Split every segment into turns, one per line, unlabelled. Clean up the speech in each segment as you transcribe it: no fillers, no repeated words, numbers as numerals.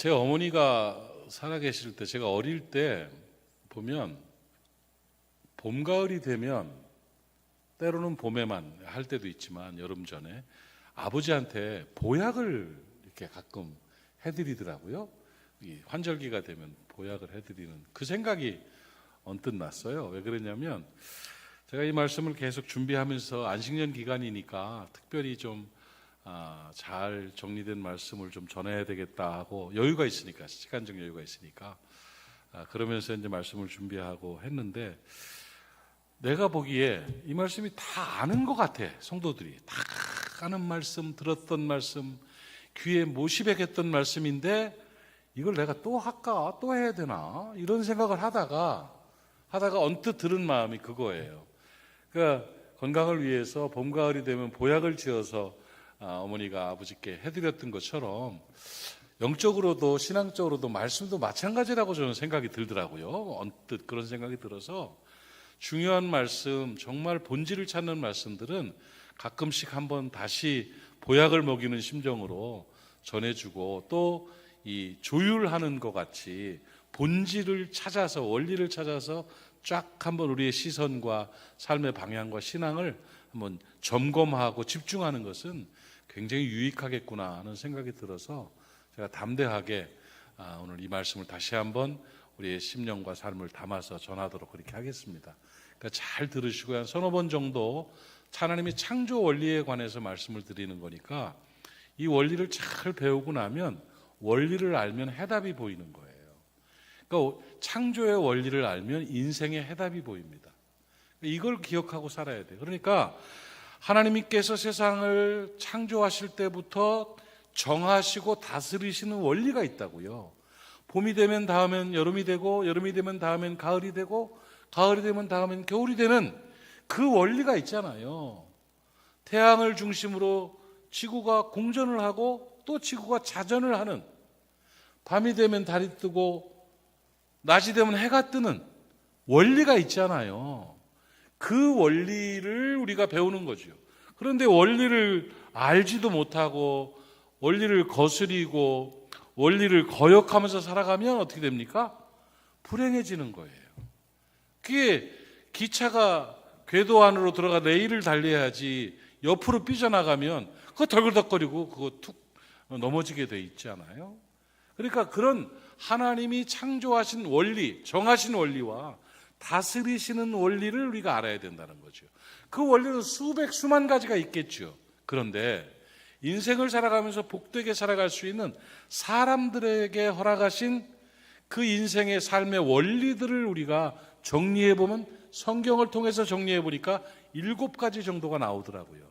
제 어머니가 살아계실 때, 제가 어릴 때 보면 봄, 가을이 되면 때로는 봄에만 할 때도 있지만 여름 전에 아버지한테 보약을 이렇게 가끔 해드리더라고요. 이 환절기가 되면 보약을 해드리는 그 생각이 언뜻 났어요. 왜 그러냐면 제가 이 말씀을 계속 준비하면서 안식년 기간이니까 특별히 좀 잘 정리된 말씀을 좀 전해야 되겠다 하고 여유가 있으니까, 시간적 여유가 있으니까 그러면서 이제 말씀을 준비하고 했는데, 내가 보기에 이 말씀이 다 아는 것 같아. 성도들이 다 아는 말씀, 들었던 말씀, 귀에 모시백했던 말씀인데 이걸 내가 또 할까, 또 해야 되나, 이런 생각을 하다가 언뜻 들은 마음이 그거예요. 그러니까 건강을 위해서 봄, 가을이 되면 보약을 지어서 어머니가 아버지께 해드렸던 것처럼 영적으로도 신앙적으로도 말씀도 마찬가지라고 저는 생각이 들더라고요. 언뜻 그런 생각이 들어서 중요한 말씀, 정말 본질을 찾는 말씀들은 가끔씩 한번 다시 보약을 먹이는 심정으로 전해주고, 또 이 조율하는 것 같이 본질을 찾아서, 원리를 찾아서 쫙 한번 우리의 시선과 삶의 방향과 신앙을 한번 점검하고 집중하는 것은 굉장히 유익하겠구나 하는 생각이 들어서 제가 담대하게 오늘 이 말씀을 다시 한번 우리의 심령과 삶을 담아서 전하도록 그렇게 하겠습니다. 그러니까 잘 들으시고 한 서너 번 정도 하나님의 창조 원리에 관해서 말씀을 드리는 거니까 이 원리를 잘 배우고 나면 원리를 알면 해답이 보이는 거예요. 그러니까 창조의 원리를 알면 인생의 해답이 보입니다. 이걸 기억하고 살아야 돼요. 그러니까 하나님께서 세상을 창조하실 때부터 정하시고 다스리시는 원리가 있다고요. 봄이 되면 다음엔 여름이 되고, 여름이 되면 다음엔 가을이 되고, 가을이 되면 다음엔 겨울이 되는 그 원리가 있잖아요. 태양을 중심으로 지구가 공전을 하고 또 지구가 자전을 하는, 밤이 되면 달이 뜨고 낮이 되면 해가 뜨는 원리가 있잖아요. 그 원리를 우리가 배우는 거죠. 그런데 원리를 알지도 못하고 원리를 거스리고 원리를 거역하면서 살아가면 어떻게 됩니까? 불행해지는 거예요. 그게 기차가 궤도 안으로 들어가 레일을 달려야지 옆으로 삐져나가면 그거 덜그덕거리고 그거 툭 넘어지게 돼 있잖아요. 그러니까 그런 하나님이 창조하신 원리, 정하신 원리와 다스리시는 원리를 우리가 알아야 된다는 거죠. 그 원리는 수백 수만 가지가 있겠죠. 그런데 인생을 살아가면서 복되게 살아갈 수 있는 사람들에게 허락하신 그 인생의 삶의 원리들을 우리가 정리해보면, 성경을 통해서 정리해보니까 7가지 정도가 나오더라고요.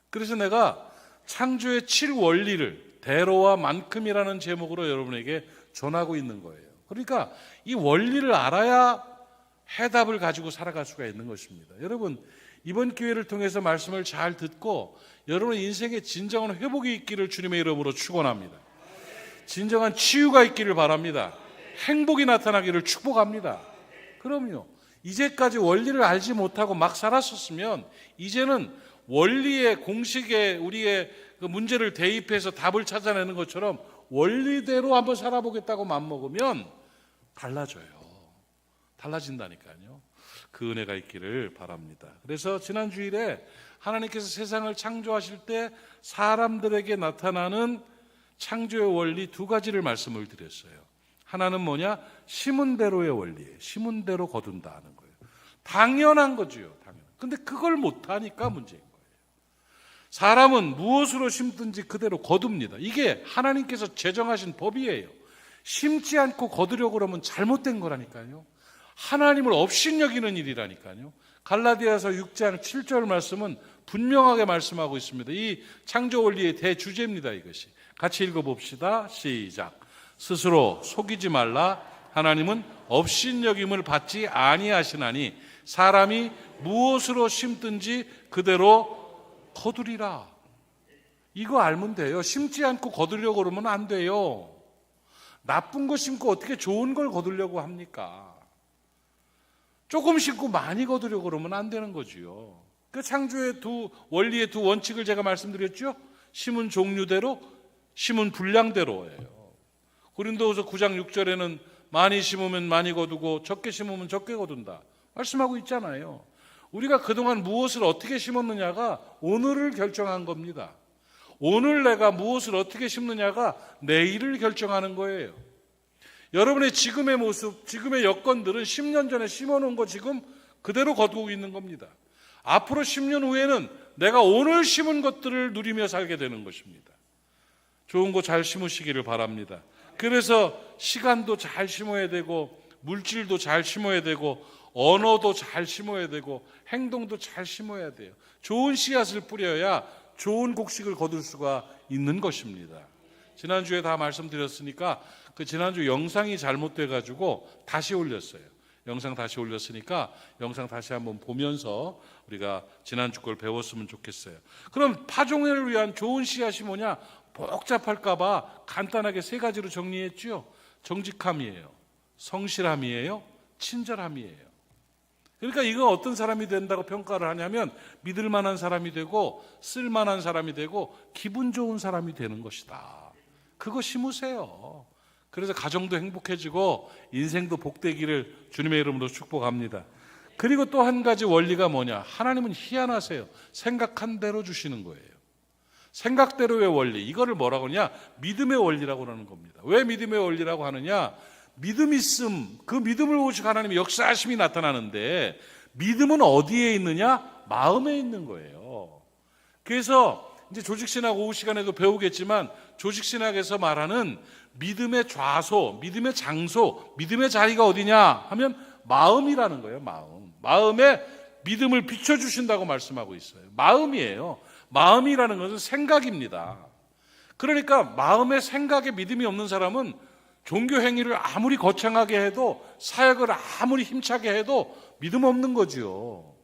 그래서 내가 창조의 7원리를 대로와 만큼이라는 제목으로 여러분에게 전하고 있는 거예요. 그러니까 이 원리를 알아야 해답을 가지고 살아갈 수가 있는 것입니다. 여러분, 이번 기회를 통해서 말씀을 잘 듣고 여러분의 인생에 진정한 회복이 있기를 주님의 이름으로 축원합니다. 진정한 치유가 있기를 바랍니다. 행복이 나타나기를 축복합니다. 그럼요. 이제까지 원리를 알지 못하고 막 살았었으면 이제는 원리의 공식에 우리의 그 문제를 대입해서 답을 찾아내는 것처럼 원리대로 한번 살아보겠다고 맘먹으면 달라져요. 달라진다니까요. 그 은혜가 있기를 바랍니다. 그래서 지난 주일에 하나님께서 세상을 창조하실 때 사람들에게 나타나는 창조의 원리 2가지를 말씀을 드렸어요. 하나는 뭐냐? 심은 대로의 원리예요. 심은 대로 거둔다 하는 거예요. 당연한 거죠. 근데 그걸 못하니까 문제인 거예요. 사람은 무엇으로 심든지 그대로 거둡니다. 이게 하나님께서 제정하신 법이에요. 심지 않고 거두려고 그러면 잘못된 거라니까요. 하나님을 업신여기는 일이라니까요. 갈라디아서 6장 7절 말씀은 분명하게 말씀하고 있습니다. 이 창조 원리의 대주제입니다. 이것이. 같이 읽어봅시다. 시작. 스스로 속이지 말라. 하나님은 업신여김을 받지 아니하시나니 사람이 무엇으로 심든지 그대로 거두리라. 이거 알면 돼요. 심지 않고 거두려고 그러면 안 돼요. 나쁜 거 심고 어떻게 좋은 걸 거두려고 합니까? 조금 심고 많이 거두려고 그러면 안 되는 거지요. 그 창조의 원리의 2원칙을 제가 말씀드렸죠. 심은 종류대로, 심은 분량대로예요. 고린도후서 9장 6절에는 많이 심으면 많이 거두고 적게 심으면 적게 거둔다 말씀하고 있잖아요. 우리가 그동안 무엇을 어떻게 심었느냐가 오늘을 결정한 겁니다. 오늘 내가 무엇을 어떻게 심느냐가 내일을 결정하는 거예요. 여러분의 지금의 모습, 지금의 여건들은 10년 전에 심어놓은 거 지금 그대로 거두고 있는 겁니다. 앞으로 10년 후에는 내가 오늘 심은 것들을 누리며 살게 되는 것입니다. 좋은 거 잘 심으시기를 바랍니다. 그래서 시간도 잘 심어야 되고 물질도 잘 심어야 되고 언어도 잘 심어야 되고 행동도 잘 심어야 돼요. 좋은 씨앗을 뿌려야 좋은 곡식을 거둘 수가 있는 것입니다. 지난주에 다 말씀드렸으니까 그 지난주 영상이 잘못돼가지고 다시 올렸어요. 영상 다시 올렸으니까 영상 다시 한번 보면서 우리가 지난주 걸 배웠으면 좋겠어요. 그럼 파종을 위한 좋은 씨앗이 뭐냐? 복잡할까봐 간단하게 세 가지로 정리했죠. 정직함이에요, 성실함이에요, 친절함이에요. 그러니까 이거 어떤 사람이 된다고 평가를 하냐면 믿을 만한 사람이 되고 쓸 만한 사람이 되고 기분 좋은 사람이 되는 것이다. 그거 심으세요. 그래서 가정도 행복해지고 인생도 복되기를 주님의 이름으로 축복합니다. 그리고 또 한 가지 원리가 뭐냐? 하나님은 희한하세요. 생각한 대로 주시는 거예요. 생각대로의 원리, 이거를 뭐라고 하냐? 믿음의 원리라고 하는 겁니다. 왜 믿음의 원리라고 하느냐? 믿음이 있음, 그 믿음을 오직 하나님의 역사하심이 나타나는데 믿음은 어디에 있느냐? 마음에 있는 거예요. 그래서 이제 조직신학 오후 시간에도 배우겠지만 조직신학에서 말하는 믿음의 좌소, 믿음의 장소, 믿음의 자리가 어디냐 하면 마음이라는 거예요. 마음에 믿음을 비춰주신다고 말씀하고 있어요. 마음이에요. 마음이라는 것은 생각입니다. 그러니까 마음에 생각에 믿음이 없는 사람은 종교 행위를 아무리 거창하게 해도 사역을 아무리 힘차게 해도 믿음 없는 거지요.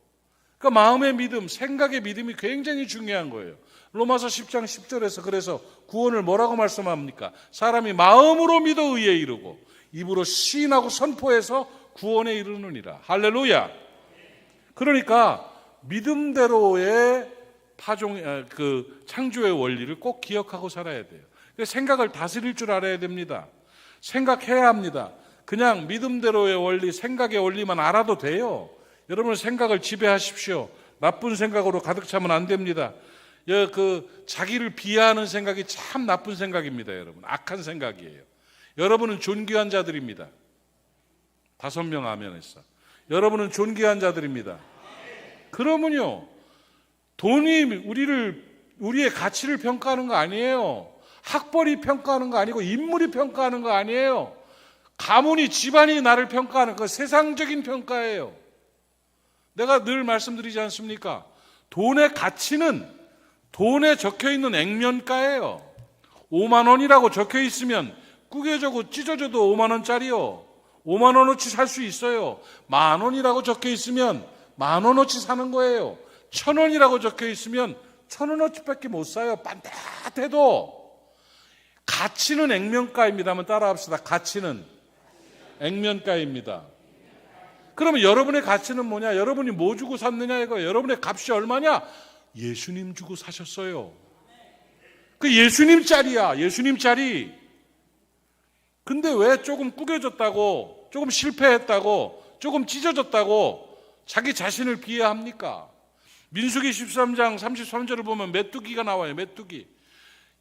그러니까 마음의 믿음, 생각의 믿음이 굉장히 중요한 거예요. 로마서 10장 10절에서 그래서 구원을 뭐라고 말씀합니까? 사람이 마음으로 믿어 의에 이르고 입으로 시인하고 선포해서 구원에 이르느니라. 할렐루야. 그러니까 믿음대로의 창조의 원리를 꼭 기억하고 살아야 돼요. 생각을 다스릴 줄 알아야 됩니다. 생각해야 합니다. 그냥 믿음대로의 원리, 생각의 원리만 알아도 돼요. 여러분 생각을 지배하십시오. 나쁜 생각으로 가득 차면 안 됩니다. 자기를 비하하는 생각이 참 나쁜 생각입니다. 여러분 악한 생각이에요. 여러분은 존귀한 자들입니다. 5명 아멘했어. 여러분은 존귀한 자들입니다. 그러면요 돈이 우리의 가치를 평가하는 거 아니에요. 학벌이 평가하는 거 아니고 인물이 평가하는 거 아니에요. 가문이 집안이 나를 평가하는 거 세상적인 평가예요. 내가 늘 말씀드리지 않습니까? 돈의 가치는 돈에 적혀있는 액면가예요. 5만 원이라고 적혀있으면 구겨져고 찢어져도 5만 원짜리요. 5만 원어치 살 수 있어요. 1만 원이라고 적혀있으면 1만 원어치 사는 거예요. 1,000원이라고 적혀있으면 1,000원어치밖에 못 사요. 반듯해도. 가치는 액면가입니다. 한번 따라합시다. 가치는 액면가입니다. 그러면 여러분의 가치는 뭐냐? 여러분이 뭐 주고 샀느냐 이거예요. 여러분의 값이 얼마냐? 예수님 주고 사셨어요. 그 예수님 짤이야. 예수님 짤이. 근데 왜 조금 구겨졌다고, 조금 실패했다고, 조금 찢어졌다고 자기 자신을 비하합니까? 민수기 13장 33절을 보면 메뚜기가 나와요. 메뚜기.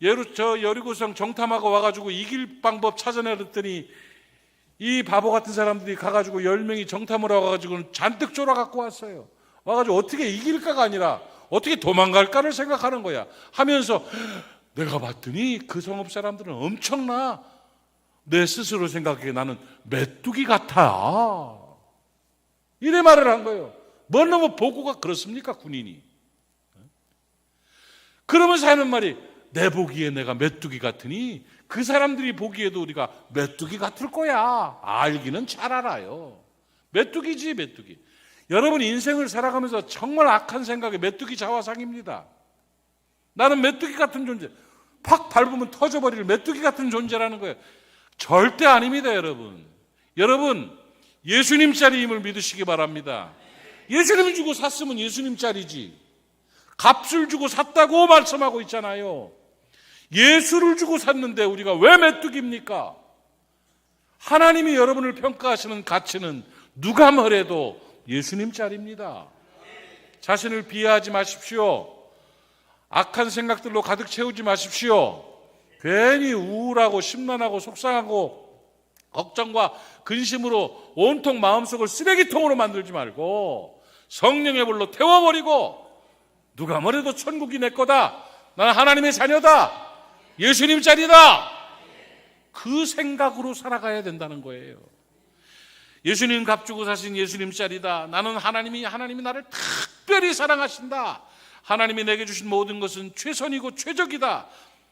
여리고성 정탐하고 와가지고 이길 방법 찾아내랬더니 이 바보 같은 사람들이 가가지고 10명이 정탐을 와가지고 잔뜩 쫄아갖고 왔어요. 와가지고 어떻게 이길까가 아니라 어떻게 도망갈까를 생각하는 거야. 하면서 내가 봤더니 그 성읍 사람들은 엄청나. 내 스스로 생각해 나는 메뚜기 같아. 이래 말을 한 거예요. 뭐 너무 보고가 그렇습니까 군인이? 그러면서 하는 말이 내 보기에 내가 메뚜기 같으니 그 사람들이 보기에도 우리가 메뚜기 같을 거야. 알기는 잘 알아요. 메뚜기지 메뚜기. 여러분 인생을 살아가면서 정말 악한 생각에 메뚜기 자화상입니다. 나는 메뚜기 같은 존재. 팍 밟으면 터져버릴 메뚜기 같은 존재라는 거예요. 절대 아닙니다. 여러분 예수님 짤임을 믿으시기 바랍니다. 예수님이 주고 샀으면 예수님 짤이지. 값을 주고 샀다고 말씀하고 있잖아요. 예수를 주고 샀는데 우리가 왜 메뚜기입니까? 하나님이 여러분을 평가하시는 가치는 누가 뭐래도 예수님 짤입니다. 자신을 비하하지 마십시오. 악한 생각들로 가득 채우지 마십시오. 괜히 우울하고 심란하고 속상하고 걱정과 근심으로 온통 마음속을 쓰레기통으로 만들지 말고 성령의 불로 태워버리고 누가 뭐래도 천국이 내 거다. 나는 하나님의 자녀다. 예수님 짤이다. 그 생각으로 살아가야 된다는 거예요. 예수님 값주고 사신 예수님 짤이다. 나는 하나님이 나를 특별히 사랑하신다. 하나님이 내게 주신 모든 것은 최선이고 최적이다.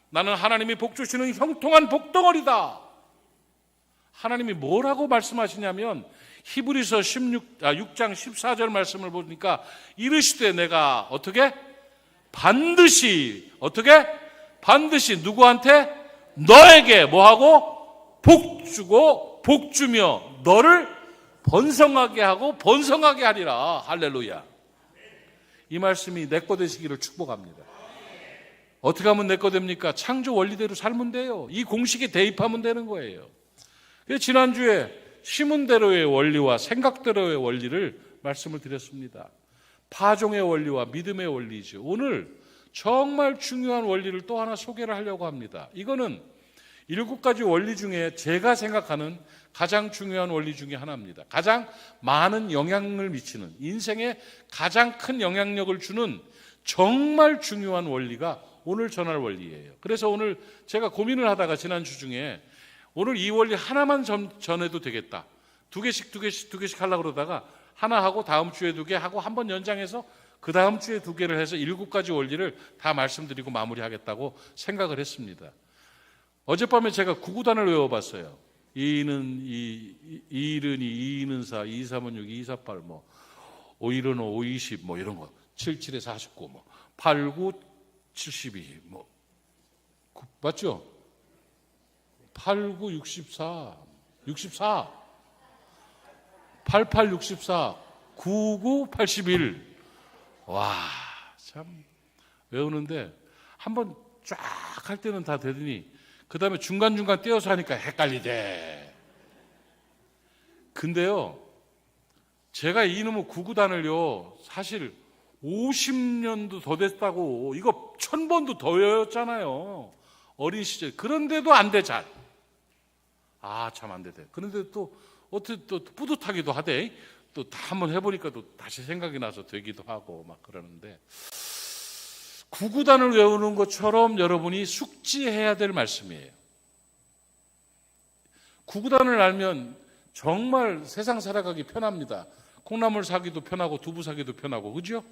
나는 하나님이 복 주시는 형통한 복덩어리다. 하나님이 뭐라고 말씀하시냐면 히브리서 6장 14절 말씀을 보니까 이르시되 내가 어떻게? 반드시 누구한테? 너에게 뭐하고? 복 주고 복 주며 너를 번성하게 하고 번성하게 하리라. 할렐루야. 이 말씀이 내 거 되시기를 축복합니다. 어떻게 하면 내 거 됩니까? 창조 원리대로 살면 돼요. 이 공식에 대입하면 되는 거예요. 지난주에 시문대로의 원리와 생각대로의 원리를 말씀을 드렸습니다. 파종의 원리와 믿음의 원리죠. 오늘 정말 중요한 원리를 또 하나 소개를 하려고 합니다. 이거는 7가지 원리 중에 제가 생각하는 가장 중요한 원리 중에 하나입니다. 가장 많은 영향을 미치는, 인생에 가장 큰 영향력을 주는 정말 중요한 원리가 오늘 전할 원리예요. 그래서 오늘 제가 고민을 하다가 지난주 중에 오늘 이 원리 하나만 전해도 되겠다. 두 개씩 하려고 그러다가 하나 하고 다음 주에 2개 하고 한번 연장해서 그 다음 주에 2개를 해서 7가지 원리를 다 말씀드리고 마무리하겠다고 생각을 했습니다. 어젯밤에 제가 구구단을 외워봤어요. 2는 2, 1은 2, 2는 4, 2, 3은 6, 2, 4, 8, 5, 1은 5, 5, 20 이런 거. 7, 7에 49 8, 9, 72 맞죠? 8, 9, 64 8, 8, 64 9, 9, 81 와, 참 외우는데 한번 쫙 할 때는 다 되더니 그 다음에 중간중간 떼어서 하니까 헷갈리대. 근데요, 제가 이놈의 구구단을요 사실 50년도 더 됐다고, 이거 1000번도 더 외웠잖아요, 어린 시절. 그런데도 안 돼, 잘. 참 안 돼. 그런데 또 어떻게 또 뿌듯하기도 하대. 또 한번 해보니까 또 다시 생각이 나서 되기도 하고 막 그러는데, 구구단을 외우는 것처럼 여러분이 숙지해야 될 말씀이에요. 구구단을 알면 정말 세상 살아가기 편합니다. 콩나물 사기도 편하고 두부 사기도 편하고, 그죠?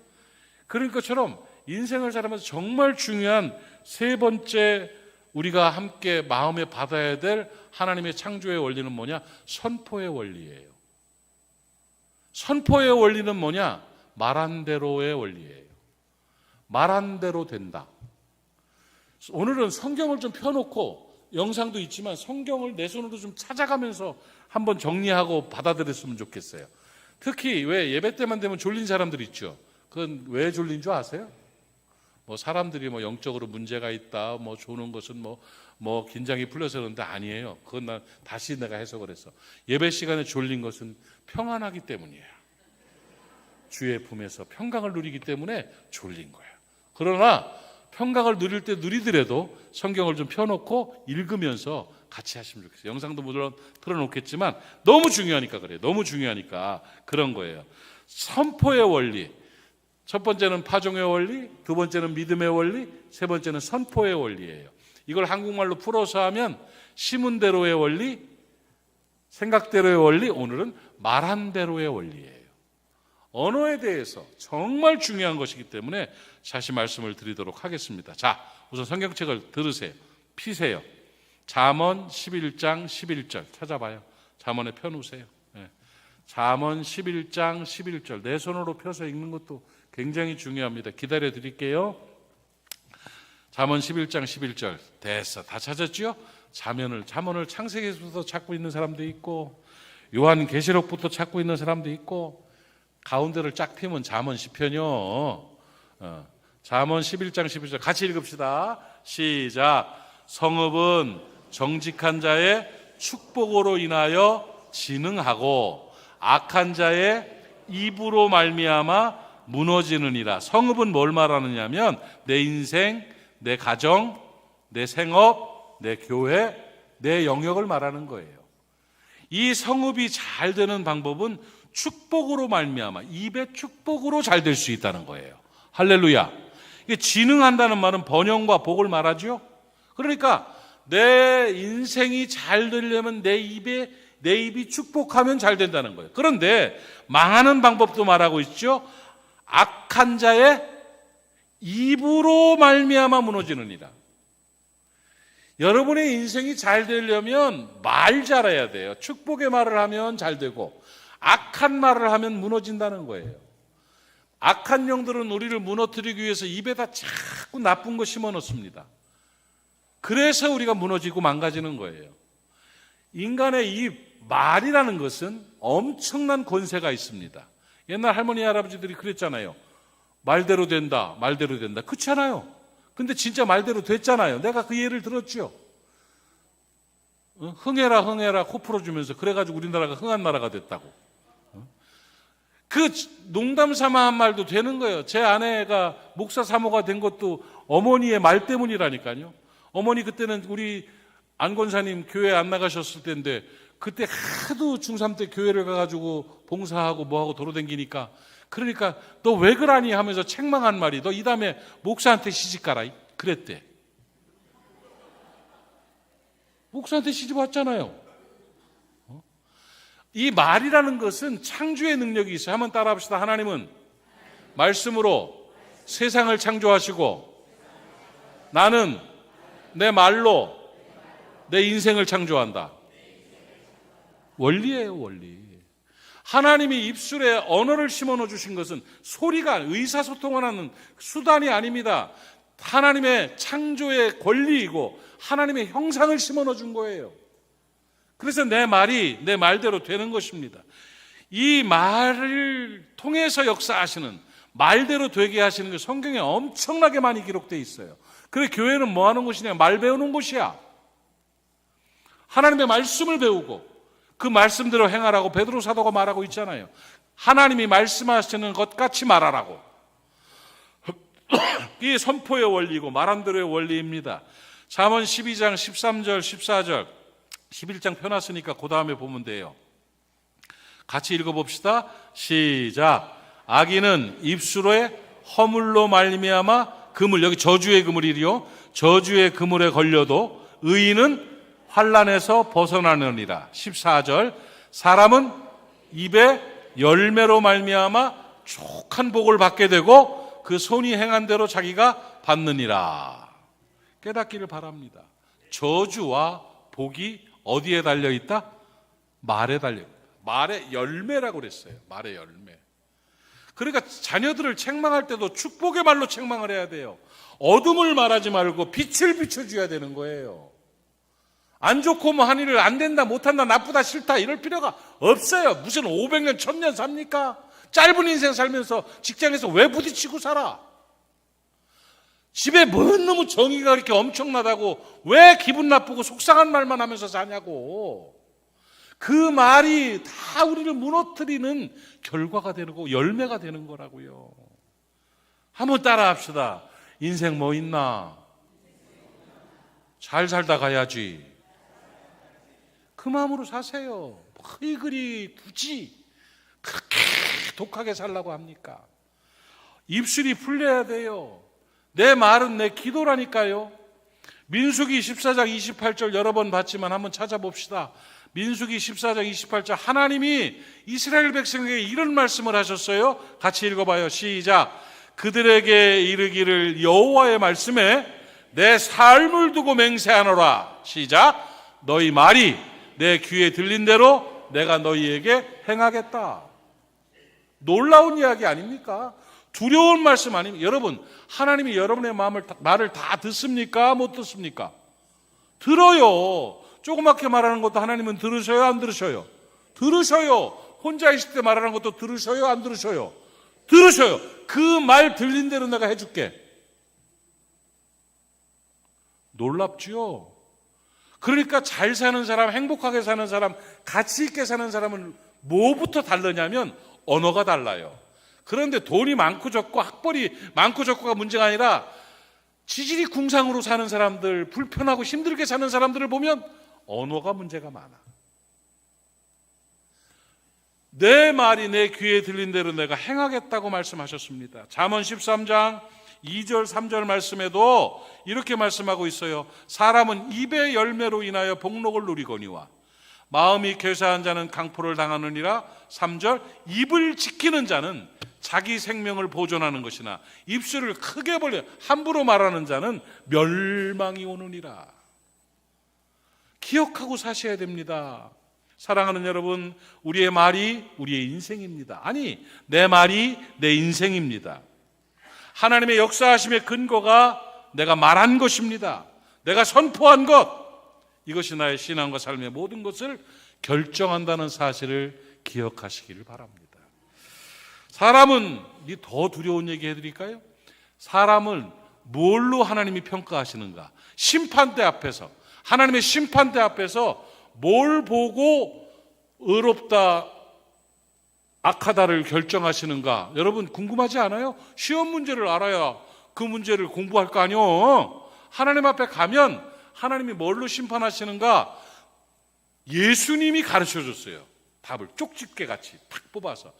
그런 것처럼 인생을 살아가면서 정말 중요한 3번째 우리가 함께 마음에 받아야 될 하나님의 창조의 원리는 뭐냐? 선포의 원리예요. 선포의 원리는 뭐냐? 말한 대로의 원리예요. 말한 대로 된다. 오늘은 성경을 좀 펴놓고, 영상도 있지만 성경을 내 손으로 좀 찾아가면서 한번 정리하고 받아들였으면 좋겠어요. 특히 왜 예배 때만 되면 졸린 사람들 있죠. 그건 왜 졸린 줄 아세요? 사람들이 영적으로 문제가 있다, 조는 것은 긴장이 풀려서 그런데 아니에요. 그건 다시 내가 해석을 했어. 예배 시간에 졸린 것은 평안하기 때문이에요. 주의 품에서 평강을 누리기 때문에 졸린 거예요. 그러나 평강을 누릴 때 누리더라도 성경을 좀 펴놓고 읽으면서 같이 하시면 좋겠어요. 영상도 물론 틀어놓겠지만 너무 중요하니까 그래요. 너무 중요하니까 그런 거예요. 선포의 원리. 첫 번째는 파종의 원리, 2번째는 믿음의 원리, 3번째는 선포의 원리예요. 이걸 한국말로 풀어서 하면 시문대로의 원리, 생각대로의 원리, 오늘은 말한 대로의 원리예요. 언어에 대해서 정말 중요한 것이기 때문에 다시 말씀을 드리도록 하겠습니다. 자, 우선 성경책을 들으세요. 피세요. 잠언 11장 11절 찾아봐요. 잠언에 펴놓으세요. 잠언 11장 11절 내 손으로 펴서 읽는 것도 굉장히 중요합니다. 기다려 드릴게요. 잠언 11장 11절 됐어. 다 찾았죠? 잠언을 창세기에서부터 찾고 있는 사람도 있고, 요한계시록부터 찾고 있는 사람도 있고, 가운데를 쫙 펴면 잠언 시편이요. 잠언 11장 11절 같이 읽읍시다. 시작. 성읍은 정직한 자의 축복으로 인하여 진흥하고 악한 자의 입으로 말미암아 무너지느니라. 성읍은 뭘 말하느냐면 내 인생, 내 가정, 내 생업, 내 교회, 내 영역을 말하는 거예요. 이 성읍이 잘 되는 방법은 축복으로 말미암아, 입의 축복으로 잘 될 수 있다는 거예요. 할렐루야. 이게 진흥한다는 말은 번영과 복을 말하죠. 그러니까 내 인생이 잘 되려면 내 입이 축복하면 잘 된다는 거예요. 그런데 망하는 방법도 말하고 있죠. 악한 자의 입으로 말미암아 무너지느니라. 여러분의 인생이 잘 되려면 말 잘해야 돼요. 축복의 말을 하면 잘 되고 악한 말을 하면 무너진다는 거예요. 악한 영들은 우리를 무너뜨리기 위해서 입에다 자꾸 나쁜 거 심어놓습니다. 그래서 우리가 무너지고 망가지는 거예요. 인간의 이 말이라는 것은 엄청난 권세가 있습니다. 옛날 할머니 할아버지들이 그랬잖아요. 말대로 된다, 말대로 된다. 그렇지 않아요? 근데 진짜 말대로 됐잖아요. 내가 그 예를 들었죠. 흥해라 흥해라 코 풀어주면서 그래가지고 우리나라가 흥한 나라가 됐다고. 그 농담 삼아 한 말도 되는 거예요. 제 아내가 목사 사모가 된 것도 어머니의 말 때문이라니까요. 어머니 그때는 우리 안 권사님 교회 안 나가셨을 때인데 그때 하도 중3 때 교회를 가가지고 봉사하고 뭐하고 돌아다니니까 그러니까 너 왜 그러니 하면서 책망한 말이 너 이 다음에 목사한테 시집가라 그랬대. 목사한테 시집 왔잖아요. 이 말이라는 것은 창조의 능력이 있어요. 한번 따라 합시다. 하나님은 말씀으로 세상을 창조하시고 나는 내 말로 내 인생을 창조한다. 원리예요, 원리. 하나님이 입술에 언어를 심어넣어 주신 것은 소리가 의사소통을 하는 수단이 아닙니다. 하나님의 창조의 권리이고 하나님의 형상을 심어넣어 준 거예요. 그래서 내 말이 내 말대로 되는 것입니다. 이 말을 통해서 역사하시는 말대로 되게 하시는 게 성경에 엄청나게 많이 기록되어 있어요. 그래 교회는 뭐 하는 곳이냐? 말 배우는 곳이야. 하나님의 말씀을 배우고 그 말씀대로 행하라고 베드로 사도가 말하고 있잖아요. 하나님이 말씀하시는 것 같이 말하라고. 이게 선포의 원리고 말한 대로의 원리입니다. 잠언 12장 13절 14절 11장 펴놨으니까 그 다음에 보면 돼요. 같이 읽어봅시다. 시작. 악인은 입술에 허물로 말미암아 그물, 여기 저주의 그물이요. 저주의 그물에 걸려도 의인은 환난에서 벗어나느니라. 14절. 사람은 입에 열매로 말미암아 족한 복을 받게 되고 그 손이 행한 대로 자기가 받느니라. 깨닫기를 바랍니다. 저주와 복이 어디에 달려있다? 말에 달려있다. 말의 열매라고 그랬어요. 말의 열매. 그러니까 자녀들을 책망할 때도 축복의 말로 책망을 해야 돼요. 어둠을 말하지 말고 빛을 비춰줘야 되는 거예요. 안 좋고 뭐 한 일을 안 된다, 못한다, 나쁘다, 싫다 이럴 필요가 없어요. 무슨 500년, 1000년 삽니까? 짧은 인생 살면서 직장에서 왜 부딪히고 살아? 집에 뭔 놈의 정의가 그렇게 엄청나다고 왜 기분 나쁘고 속상한 말만 하면서 사냐고. 그 말이 다 우리를 무너뜨리는 결과가 되는 거고 열매가 되는 거라고요. 한번 따라 합시다. 인생 뭐 있나? 잘 살다 가야지. 그 마음으로 사세요. 그 글이 굳이 그렇게 독하게 살라고 합니까? 입술이 풀려야 돼요. 내 말은 내 기도라니까요. 민수기 14장 28절 여러 번 봤지만 한번 찾아봅시다. 민수기 14장 28절 하나님이 이스라엘 백성에게 이런 말씀을 하셨어요. 같이 읽어봐요. 시작. 그들에게 이르기를 여호와의 말씀에 내 삶을 두고 맹세하노라. 시작. 너희 말이 내 귀에 들린 대로 내가 너희에게 행하겠다. 놀라운 이야기 아닙니까? 두려운 말씀 아닙니까? 여러분, 하나님이 여러분의 말을 다 듣습니까? 못 듣습니까? 들어요. 조그맣게 말하는 것도 하나님은 들으셔요? 안 들으셔요? 들으셔요. 혼자 있을 때 말하는 것도 들으셔요? 안 들으셔요? 들으셔요. 그 말 들린 대로 내가 해줄게. 놀랍지요? 그러니까 잘 사는 사람, 행복하게 사는 사람, 가치 있게 사는 사람은 뭐부터 다르냐면 언어가 달라요. 그런데 돈이 많고 적고 학벌이 많고 적고가 문제가 아니라 지질이 궁상으로 사는 사람들, 불편하고 힘들게 사는 사람들을 보면 언어가 문제가 많아. 내 말이 내 귀에 들린 대로 내가 행하겠다고 말씀하셨습니다. 잠언 13장 2절 3절 말씀에도 이렇게 말씀하고 있어요. 사람은 입의 열매로 인하여 복록을 누리거니와 마음이 괴사한 자는 강포를 당하느니라. 3절 입을 지키는 자는 자기 생명을 보존하는 것이나 입술을 크게 벌려 함부로 말하는 자는 멸망이 오느니라. 기억하고 사셔야 됩니다. 사랑하는 여러분, 우리의 말이 우리의 인생입니다. 아니, 내 말이 내 인생입니다. 하나님의 역사하심의 근거가 내가 말한 것입니다. 내가 선포한 것, 이것이 나의 신앙과 삶의 모든 것을 결정한다는 사실을 기억하시기를 바랍니다. 사람은, 더 두려운 얘기 해드릴까요? 사람을 뭘로 하나님이 평가하시는가? 심판대 앞에서, 하나님의 심판대 앞에서 뭘 보고 의롭다, 악하다를 결정하시는가? 여러분 궁금하지 않아요? 시험 문제를 알아야 그 문제를 공부할 거 아니요? 하나님 앞에 가면 하나님이 뭘로 심판하시는가? 예수님이 가르쳐줬어요. 답을 쪽집게 같이 탁 뽑아서.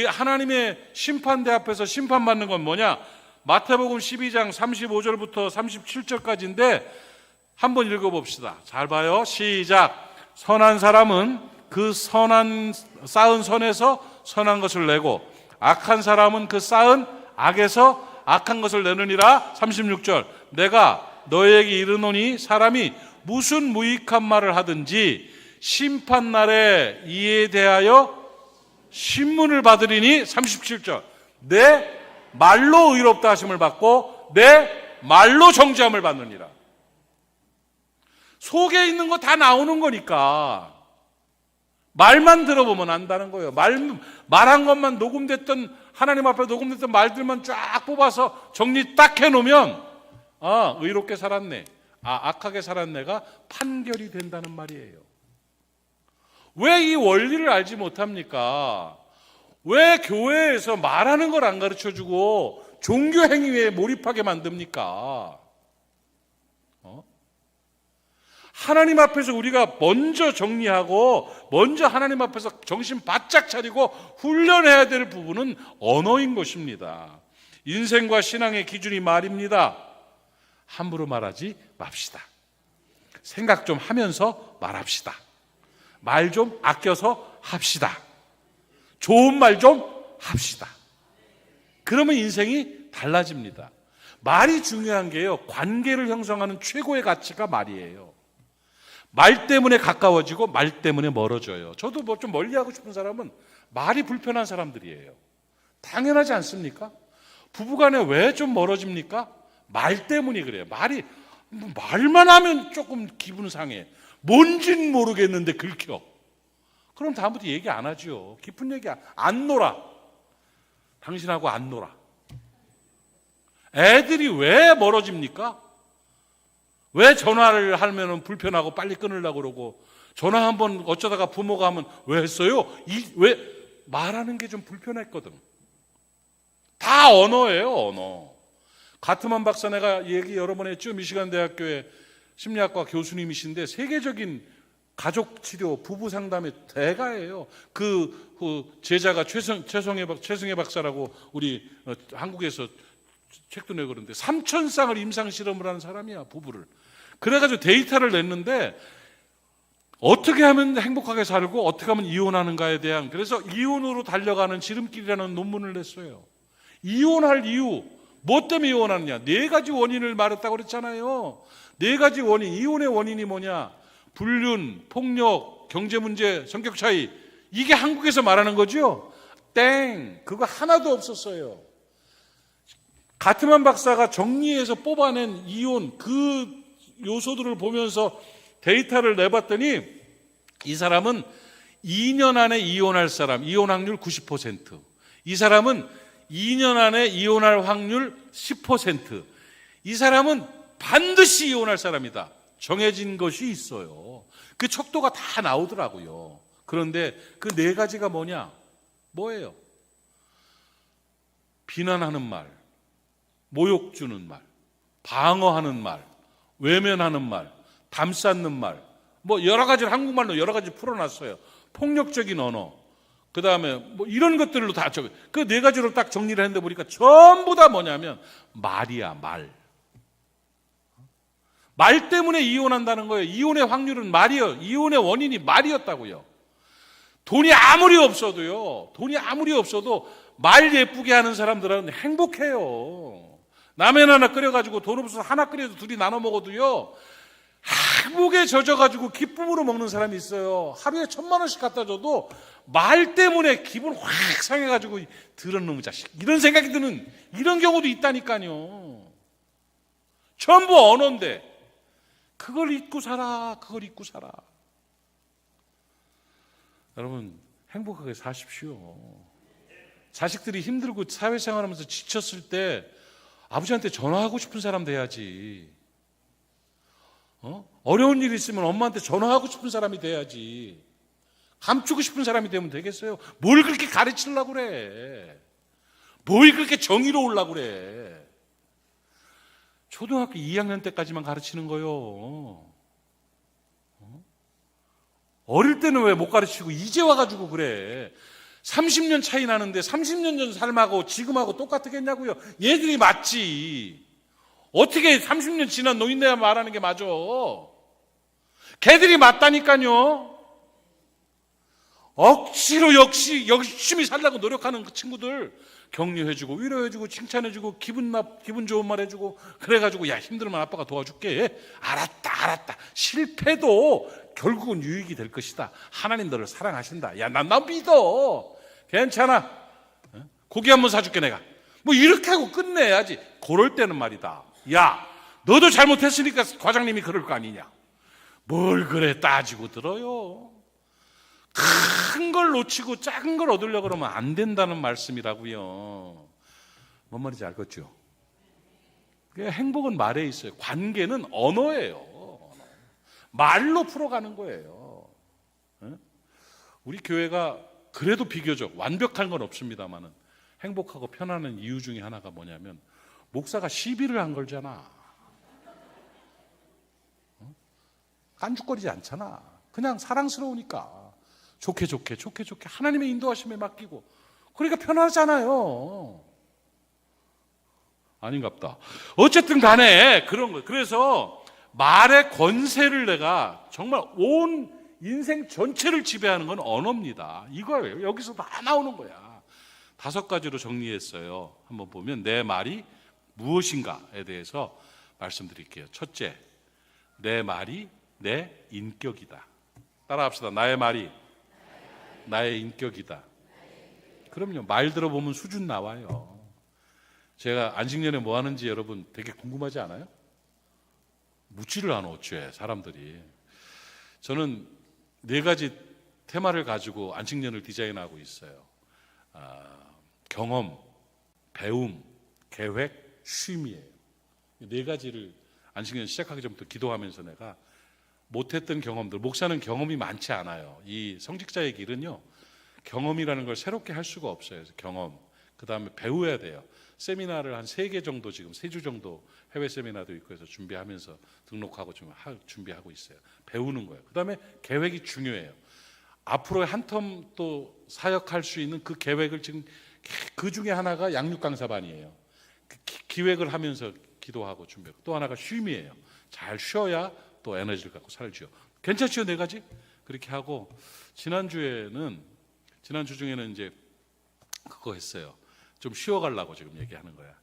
하나님의 심판대 앞에서 심판받는 건 뭐냐? 마태복음 12장 35절부터 37절까지인데 한번 읽어봅시다. 잘 봐요. 시작. 선한 사람은 그 선한 쌓은 선에서 선한 것을 내고 악한 사람은 그 쌓은 악에서 악한 것을 내느니라. 36절. 내가 너희에게 이르노니 사람이 무슨 무익한 말을 하든지 심판날에 이에 대하여 신문을 받으리니. 37절. 내 말로 의롭다 하심을 받고 내 말로 정죄함을 받느니라. 속에 있는 거 다 나오는 거니까 말만 들어보면 안다는 거예요. 말한 것만 녹음됐던, 하나님 앞에 녹음됐던 말들만 쫙 뽑아서 정리 딱 해놓으면 의롭게 살았네, 악하게 살았네가 판결이 된다는 말이에요. 왜 이 원리를 알지 못합니까? 왜 교회에서 말하는 걸 안 가르쳐주고 종교 행위에 몰입하게 만듭니까? 하나님 앞에서 우리가 먼저 정리하고 먼저 하나님 앞에서 정신 바짝 차리고 훈련해야 될 부분은 언어인 것입니다. 인생과 신앙의 기준이 말입니다. 함부로 말하지 맙시다. 생각 좀 하면서 말합시다. 말 좀 아껴서 합시다. 좋은 말 좀 합시다. 그러면 인생이 달라집니다. 말이 중요한 게요, 관계를 형성하는 최고의 가치가 말이에요. 말 때문에 가까워지고 말 때문에 멀어져요. 저도 뭐 좀 멀리하고 싶은 사람은 말이 불편한 사람들이에요. 당연하지 않습니까? 부부간에 왜 좀 멀어집니까? 말 때문에 그래요. 말만 하면 조금 기분 상해. 뭔진 모르겠는데 긁혀. 그럼 다음부터 얘기 안 하죠. 깊은 얘기 안 놀아. 당신하고 안 놀아. 애들이 왜 멀어집니까? 왜 전화를 하면 불편하고 빨리 끊으려고 그러고, 전화 한번 어쩌다가 부모가 하면 왜 했어요? 왜 말하는 게 좀 불편했거든. 다 언어예요, 언어. 가트만 박사, 내가 얘기 여러 번 했죠. 미시간 대학교의 심리학과 교수님이신데 세계적인 가족 치료, 부부 상담의 대가예요. 그 제자가 최승혜 박사라고 우리 한국에서 책도 내고 그러는데 3,000쌍을 임상 실험을 하는 사람이야, 부부를. 그래가지고 데이터를 냈는데 어떻게 하면 행복하게 살고 어떻게 하면 이혼하는가에 대한, 그래서 이혼으로 달려가는 지름길이라는 논문을 냈어요. 이혼할 이유, 뭐 때문에 이혼하느냐? 4가지 원인을 말했다고 그랬잖아요. 4가지 원인, 이혼의 원인이 뭐냐? 불륜, 폭력, 경제 문제, 성격 차이. 이게 한국에서 말하는 거죠? 땡, 그거 하나도 없었어요. 가트만 박사가 정리해서 뽑아낸 이혼 그 요소들을 보면서 데이터를 내봤더니 이 사람은 2년 안에 이혼할 사람, 이혼 확률 90%. 이 사람은 2년 안에 이혼할 확률 10%. 이 사람은 반드시 이혼할 사람이다. 정해진 것이 있어요. 그 척도가 다 나오더라고요. 그런데 그 네 가지가 뭐예요? 비난하는 말, 모욕 주는 말, 방어하는 말, 외면하는 말, 담쌓는 말, 여러 가지를 한국말로 여러 가지 풀어놨어요. 폭력적인 언어, 그 다음에 이런 것들로 다 그 네 가지로 딱 정리를 했는데 보니까 전부 다 뭐냐면 말이야, 말. 말 때문에 이혼한다는 거예요. 이혼의 확률은 말이요. 이혼의 원인이 말이었다고요. 돈이 아무리 없어도 말 예쁘게 하는 사람들은 행복해요. 라면 하나 끓여가지고 돈 없어서 하나 끓여도 둘이 나눠 먹어도요, 행복에 젖어가지고 기쁨으로 먹는 사람이 있어요. 하루에 1,000,000원씩 갖다 줘도 말 때문에 기분 확 상해가지고 더러운 놈의 자식, 이런 생각이 드는 이런 경우도 있다니까요. 전부 언어인데 그걸 잊고 살아. 여러분, 행복하게 사십시오. 자식들이 힘들고 사회생활하면서 지쳤을 때 아버지한테 전화하고 싶은 사람 돼야지. 어려운 일 있으면 엄마한테 전화하고 싶은 사람이 돼야지. 감추고 싶은 사람이 되면 되겠어요? 뭘 그렇게 가르치려고 그래? 뭘 그렇게 정의로우려고 그래? 초등학교 2학년 때까지만 가르치는 거요. 어릴 때는 왜 못 가르치고 이제 와가지고 그래? 30년 차이 나는데 30년 전 삶하고 지금하고 똑같겠냐고요? 얘들이 맞지. 어떻게 30년 지난 노인네가 말하는 게 맞아? 걔들이 맞다니까요. 억지로 열심히 살려고 노력하는 그 친구들 격려해주고 위로해주고 칭찬해주고 기분 좋은 말 해주고, 그래가지고 야, 힘들면 아빠가 도와줄게. 알았다. 실패도 결국은 유익이 될 것이다. 하나님 너를 사랑하신다. 야, 난 믿어. 괜찮아. 고기 한번 사줄게 내가. 이렇게 하고 끝내야지. 그럴 때는 말이다, 야, 너도 잘못했으니까 과장님이 그럴 거 아니냐. 뭘 그래 따지고 들어요. 큰 걸 놓치고 작은 걸 얻으려고 그러면 안 된다는 말씀이라고요. 뭔 말인지 알겠죠? 행복은 말에 있어요. 관계는 언어예요. 말로 풀어가는 거예요. 우리 교회가 그래도 비교적 완벽한 건 없습니다만은 행복하고 편안한 이유 중에 하나가 뭐냐면, 목사가 시비를 안 걸잖아. 깐죽거리지 않잖아. 그냥 사랑스러우니까 좋게 하나님의 인도하심에 맡기고, 그러니까 편하잖아요. 아닌갑다. 어쨌든 간에 그런 거예요. 그래서 말의 권세를 내가 정말 온 인생 전체를 지배하는 건 언어입니다. 이거예요. 여기서 다 나오는 거야. 5가지로 정리했어요. 한번 보면 내 말이 무엇인가에 대해서 말씀드릴게요. 첫째, 내 말이 내 인격이다. 따라합시다. 나의 말이 나의 인격이다. 그럼요. 말 들어보면 수준 나와요. 제가 안식년에 뭐 하는지 여러분 되게 궁금하지 않아요? 묻지를 않아, 어째 사람들이. 저는 4가지 테마를 가지고 안식년을 디자인하고 있어요. 경험, 배움, 계획, 쉼이에요. 4가지를 안식년 시작하기 전부터 기도하면서 내가 못했던 경험들, 목사는 경험이 많지 않아요. 이 성직자의 길은요, 경험이라는 걸 새롭게 할 수가 없어요. 그래서 경험, 그 다음에 배워야 돼요. 세미나를 한 3개 정도, 지금 3주 정도 해외 세미나도 있고 해서 준비하면서 등록하고 좀 준비하고 있어요. 배우는 거예요. 그 다음에 계획이 중요해요. 앞으로 한 텀 또 사역할 수 있는 그 계획을 지금, 그 중에 하나가 양육강사반이에요. 그 기획을 하면서 기도하고 준비하고, 또 하나가 쉼이에요. 잘 쉬어야 또 에너지를 갖고 살죠. 괜찮죠? 4가지? 그렇게 하고, 지난주 중에는 이제 그거 했어요. 좀 쉬어가려고 지금 얘기하는 거야.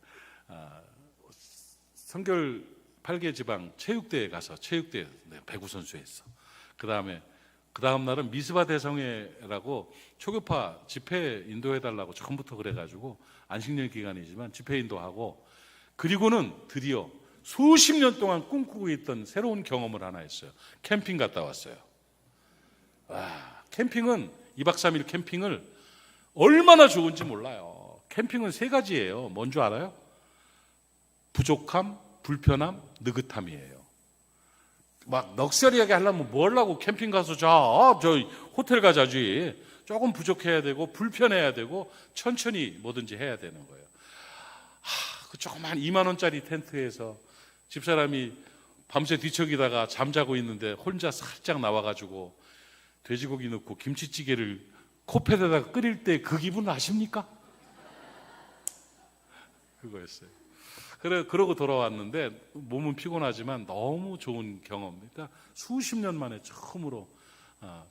성결 8개 지방 체육대회 가서 체육대회 배구 선수 했어. 그 다음 날은 미스바 대성회라고 초교파 집회 인도해달라고 처음부터 그래가지고, 안식년 기간이지만 집회 인도하고, 그리고는 드디어 수십 년 동안 꿈꾸고 있던 새로운 경험을 하나 했어요. 캠핑 갔다 왔어요. 캠핑은 2박 3일 캠핑을 얼마나 좋은지 몰라요. 캠핑은 3가지예요. 뭔 줄 알아요? 부족함, 불편함, 느긋함이에요. 막 럭셔리하게 하려면 뭐 하려고 캠핑 가서 저 호텔 가자지. 조금 부족해야 되고 불편해야 되고 천천히 뭐든지 해야 되는 거예요. 그 조그만 2만 원짜리 텐트에서 집사람이 밤새 뒤척이다가 잠자고 있는데 혼자 살짝 나와가지고 돼지고기 넣고 김치찌개를 코패에다가 끓일 때 그 기분 아십니까? 그거였어요. 그러고 돌아왔는데 몸은 피곤하지만 너무 좋은 경험입니다. 수십 년 만에 처음으로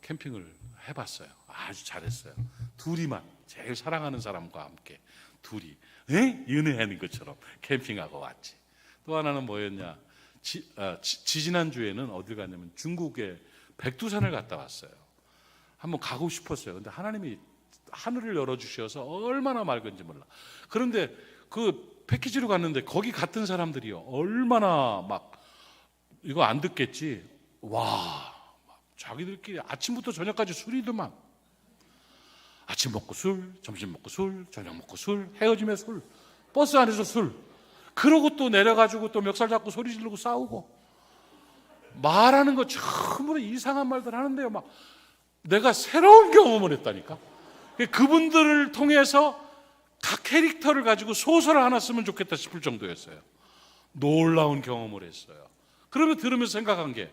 캠핑을 해봤어요. 아주 잘했어요. 둘이만, 제일 사랑하는 사람과 함께 둘이 연애하는 것처럼 캠핑하고 왔지. 또 하나는 뭐였냐, 지지난주에는 어딜 갔냐면 중국에 백두산을 갔다 왔어요. 한번 가고 싶었어요. 근데 하나님이 하늘을 열어주셔서 얼마나 맑은지 몰라. 그런데 그 패키지로 갔는데 거기 같은 사람들이요, 얼마나 막 이거 안 듣겠지, 와, 자기들끼리 아침부터 저녁까지 술이더만. 아침 먹고 술, 점심 먹고 술, 저녁 먹고 술, 헤어지면 술, 버스 안에서 술. 그러고 또 내려가지고 또 멱살 잡고 소리 지르고 싸우고, 말하는 거 전부 이상한 말들 하는데요. 막 내가 새로운 경험을 했다니까. 그분들을 통해서 각 캐릭터를 가지고 소설을 하나 쓰면 좋겠다 싶을 정도였어요. 놀라운 경험을 했어요. 그러면 들으면서 생각한 게,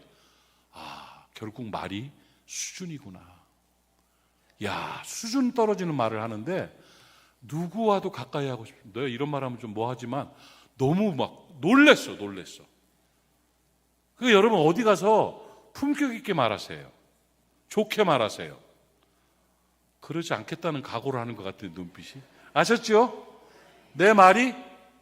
결국 말이 수준이구나. 야, 수준 떨어지는 말을 하는데 누구와도 가까이 하고 싶습니다. 내가 이런 말 하면 좀 뭐하지만 너무 막 놀랬어. 여러분 어디 가서 품격 있게 말하세요. 좋게 말하세요. 그러지 않겠다는 각오를 하는 것 같은 눈빛이. 아셨죠? 내 말이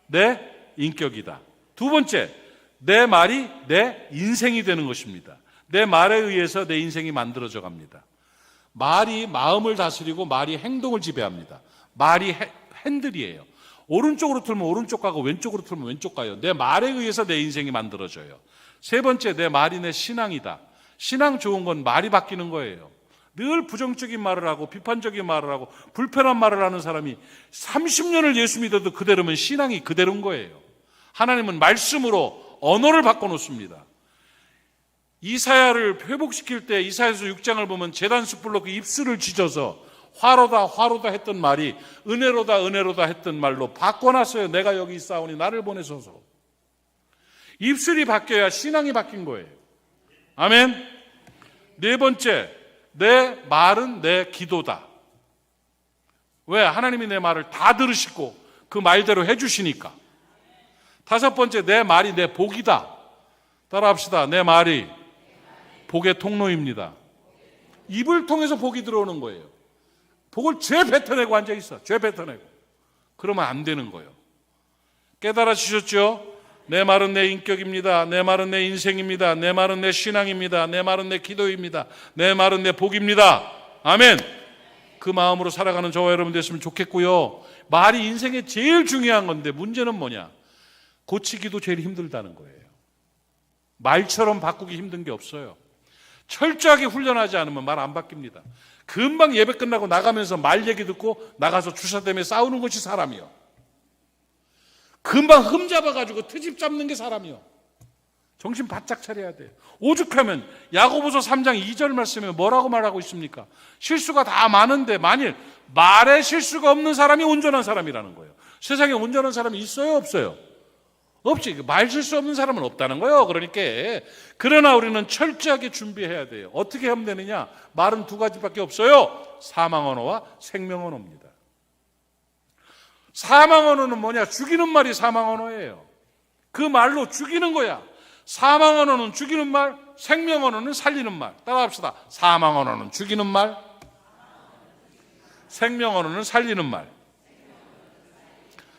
내 인격이다. 두 번째, 내 말이 내 인생이 되는 것입니다. 내 말에 의해서 내 인생이 만들어져 갑니다. 말이 마음을 다스리고 말이 행동을 지배합니다. 말이 핸들이에요. 오른쪽으로 틀면 오른쪽 가고 왼쪽으로 틀면 왼쪽 가요. 내 말에 의해서 내 인생이 만들어져요. 세 번째, 내 말이 내 신앙이다. 신앙 좋은 건 말이 바뀌는 거예요. 늘 부정적인 말을 하고 비판적인 말을 하고 불편한 말을 하는 사람이 30년을 예수 믿어도 그대로면 신앙이 그대로인 거예요. 하나님은 말씀으로 언어를 바꿔놓습니다. 이사야를 회복시킬 때 이사야서 6장을 보면 제단 숯불로 그 입술을 찢어서 화로다 했던 말이 은혜로다 했던 말로 바꿔놨어요. 내가 여기 있사오니 나를 보내소서. 입술이 바뀌어야 신앙이 바뀐 거예요. 아멘. 네 번째, 내 말은 내 기도다. 왜? 하나님이 내 말을 다 들으시고 그 말대로 해주시니까. 다섯 번째, 내 말이 내 복이다. 따라합시다. 내 말이 복의 통로입니다. 입을 통해서 복이 들어오는 거예요. 복을 죄 뱉어내고 앉아있어. 죄 뱉어내고. 그러면 안 되는 거예요. 깨달아지셨죠? 내 말은 내 인격입니다. 내 말은 내 인생입니다. 내 말은 내 신앙입니다. 내 말은 내 기도입니다. 내 말은 내 복입니다. 아멘. 그 마음으로 살아가는 저와 여러분 됐으면 좋겠고요. 말이 인생에 제일 중요한 건데 문제는 뭐냐? 고치기도 제일 힘들다는 거예요. 말처럼 바꾸기 힘든 게 없어요. 철저하게 훈련하지 않으면 말 안 바뀝니다. 금방 예배 끝나고 나가면서 말 얘기 듣고 나가서 주사 때문에 싸우는 것이 사람이요. 금방 흠 잡아가지고 트집 잡는 게 사람이요. 정신 바짝 차려야 돼요. 오죽하면 야고보서 3장 2절 말씀에 뭐라고 말하고 있습니까? 실수가 다 많은데 만일 말에 실수가 없는 사람이 온전한 사람이라는 거예요. 세상에 온전한 사람이 있어요, 없어요? 없지. 말 실수 없는 사람은 없다는 거예요. 그러나 우리는 철저하게 준비해야 돼요. 어떻게 하면 되느냐? 말은 두 가지밖에 없어요. 사망 언어와 생명 언어입니다. 사망 언어는 뭐냐? 죽이는 말이 사망 언어예요. 그 말로 죽이는 거야. 사망 언어는 죽이는 말, 생명 언어는 살리는 말. 따라합시다. 사망 언어는 죽이는 말, 생명 언어는 살리는 말.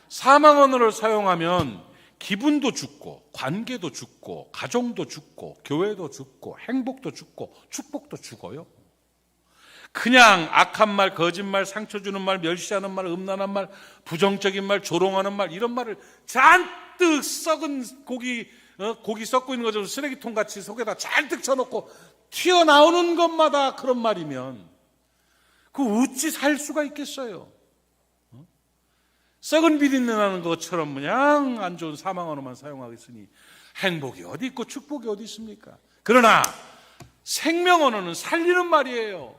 사망 언어를 사용하면 기분도 죽고 관계도 죽고 가정도 죽고 교회도 죽고 행복도 죽고 축복도 죽어요. 그냥 악한 말, 거짓말, 상처 주는 말, 멸시하는 말, 음란한 말, 부정적인 말, 조롱하는 말, 이런 말을 잔뜩 썩은 고기 썩고 있는 것처럼 쓰레기통 같이 속에다 잔뜩 쳐놓고 튀어나오는 것마다 그런 말이면 그 어찌 살 수가 있겠어요? 썩은 비린내 나는 것처럼 그냥 안 좋은 사망 언어만 사용하겠으니 행복이 어디 있고 축복이 어디 있습니까? 그러나 생명 언어는 살리는 말이에요.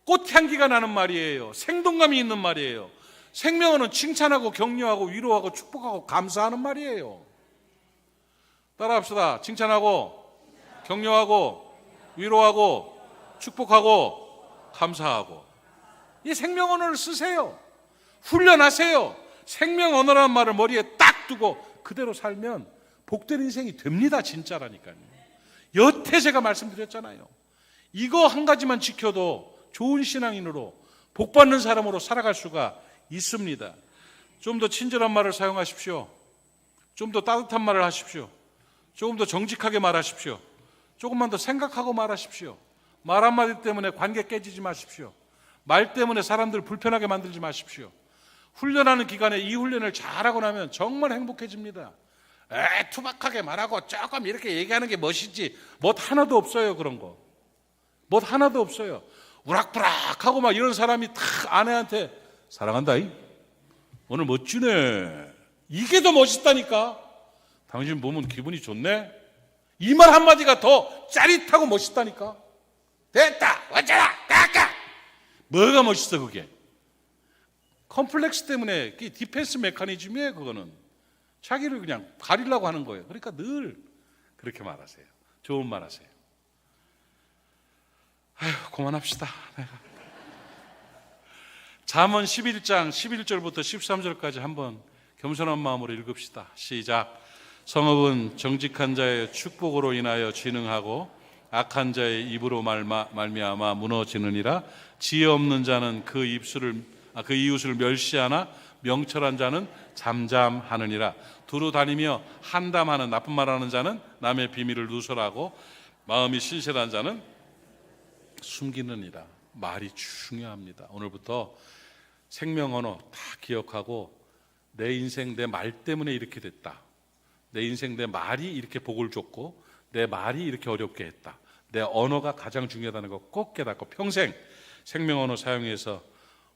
꽃향기가 나는 말이에요. 생동감이 있는 말이에요. 생명 언어는 칭찬하고 격려하고 위로하고 축복하고 감사하는 말이에요. 따라합시다. 칭찬하고 격려하고 위로하고 축복하고 감사하고. 이 생명 언어를 쓰세요. 훈련하세요. 생명 언어라는 말을 머리에 딱 두고 그대로 살면 복된 인생이 됩니다. 진짜라니까요. 여태 제가 말씀드렸잖아요. 이거 한 가지만 지켜도 좋은 신앙인으로 복받는 사람으로 살아갈 수가 있습니다. 좀 더 친절한 말을 사용하십시오. 좀 더 따뜻한 말을 하십시오. 조금 더 정직하게 말하십시오. 조금만 더 생각하고 말하십시오. 말 한마디 때문에 관계 깨지지 마십시오. 말 때문에 사람들 불편하게 만들지 마십시오. 훈련하는 기간에 이 훈련을 잘하고 나면 정말 행복해집니다. 투박하게 말하고 조금 이렇게 얘기하는 게 멋이지 멋 하나도 없어요. 그런 거 멋 하나도 없어요. 우락부락하고 막 이런 사람이 다 아내한테 사랑한다잉, 오늘 멋지네, 이게 더 멋있다니까. 당신 보면 기분이 좋네. 이 말 한마디가 더 짜릿하고 멋있다니까. 됐다, 어쩌라, 까까. 뭐가 멋있어 그게. 컴플렉스 때문에 디펜스 메커니즘이에요. 그거는 자기를 그냥 가리려고 하는 거예요. 그러니까 늘 그렇게 말하세요. 좋은 말 하세요. 아휴, 그만합시다. 잠언 11장 11절부터 13절까지 한번 겸손한 마음으로 읽읍시다. 시작. 성읍은 정직한 자의 축복으로 인하여 진흥하고 악한 자의 입으로 말미암아 무너지느니라. 지혜 없는 자는 그 이웃을 멸시하나 명철한 자는 잠잠하느니라. 두루 다니며 한담하는 나쁜 말하는 자는 남의 비밀을 누설하고 마음이 신실한 자는 숨기느니라. 말이 중요합니다. 오늘부터 생명 언어 다 기억하고 내 인생 내 말 때문에 이렇게 됐다. 내 인생 내 말이 이렇게 복을 줬고 내 말이 이렇게 어렵게 했다. 내 언어가 가장 중요하다는 거 꼭 깨닫고 평생 생명 언어 사용해서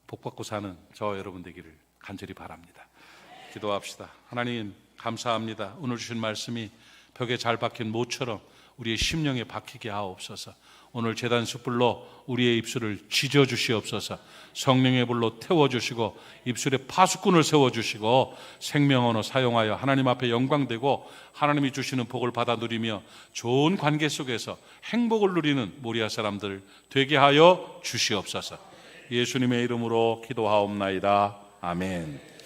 복받고 사는 저 여러분 되기를 간절히 바랍니다. 기도합시다. 하나님 감사합니다. 오늘 주신 말씀이 벽에 잘 박힌 모처럼 우리의 심령에 박히게 하옵소서. 오늘 제단 숯불로 우리의 입술을 지져주시옵소서. 성령의 불로 태워주시고 입술에 파수꾼을 세워주시고 생명 언어 사용하여 하나님 앞에 영광되고 하나님이 주시는 복을 받아 누리며 좋은 관계 속에서 행복을 누리는 모리아 사람들 되게 하여 주시옵소서. 예수님의 이름으로 기도하옵나이다. 아멘.